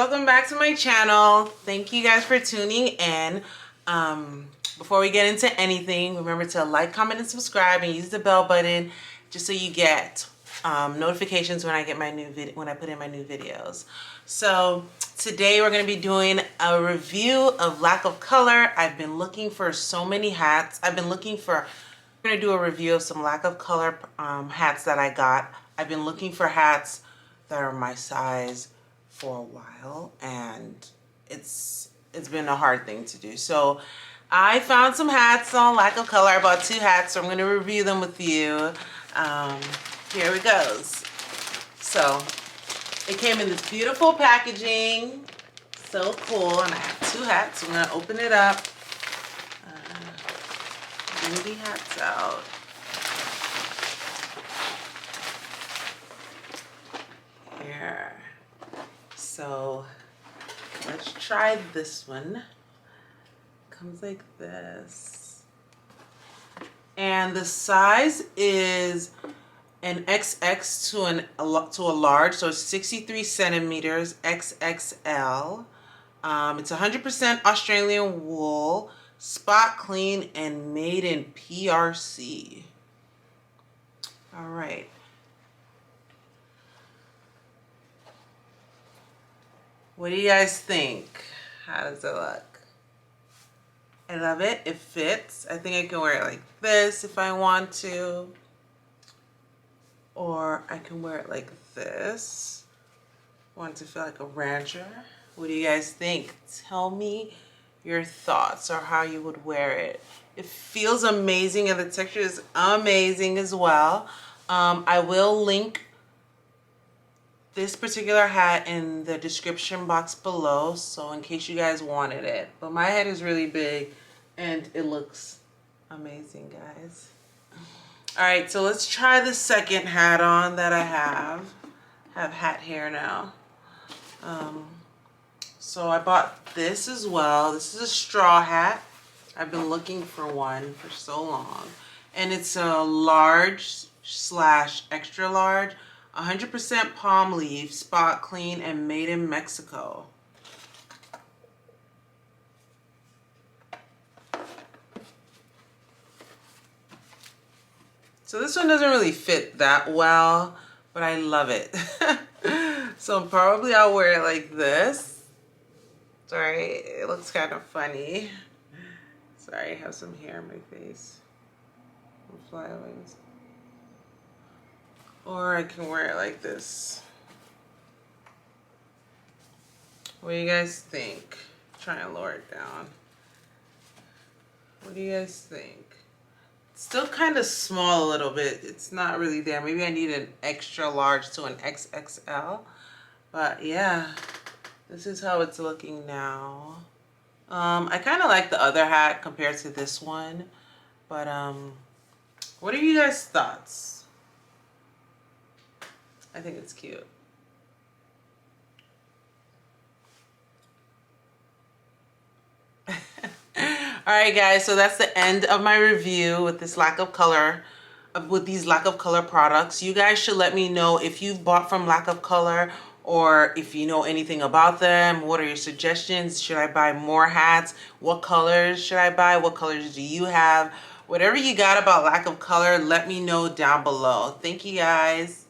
welcome back to my channel. Thank you guys for tuning in. Before we get into anything, remember to like, comment, and subscribe, and use the bell button just so you get notifications when I get my new when I put in my new videos. So today we're going to be doing a review of lack of color. I've been looking for so many hats. I'm going to do a review of some lack of color hats that I got. I've been looking for hats that are my size for a while, and it's been a hard thing to do. So I found some hats on lack of color. I bought 2 hats, so I'm going to review them with you. Here it goes. So it came in this beautiful packaging, so cool, and I have 2 hats. So I'm going to open it up. Bring the hats out. Here. So let's try this one. Comes like this. And the size is an XX to a large, so it's 63 centimeters, XXL. It's 100% Australian wool, spot clean, and made in PRC. All right. What do you guys think? How does it look? I love it. It fits. I think I can wear it like this if I want to. Or I can wear it like this. Want to feel like a rancher. What do you guys think? Tell me your thoughts or how you would wear it. It feels amazing and the texture is amazing as well. I will link this particular hat in the description box below, so in case you guys wanted it. But my head is really big and it looks amazing, guys. All right, so let's try the second hat on that I have. I have hat hair now. So I bought this as well. This is a straw hat. I've been looking for one for so long. And it's a large / extra large. 100% palm leaf, spot clean, and made in Mexico. So this one doesn't really fit that well, but I love it. So probably I'll wear it like this. Sorry, it looks kind of funny. Sorry, I have some hair in my face. Flyaways. Or I can wear it like this. What do you guys think? Try and lower it down. What do you guys think? It's still kind of small a little bit. It's not really there. Maybe I need an extra large to an XXL. But yeah, this is how it's looking now. I kind of like the other hat compared to this one. But what are you guys' thoughts? I think it's cute. Alright guys, so that's the end of my review with this lack of color, with these lack of color products. You guys should let me know if you've bought from lack of color or if you know anything about them. What are your suggestions? Should I buy more hats? What colors should I buy? What colors do you have? Whatever you got about lack of color, let me know down below. Thank you guys.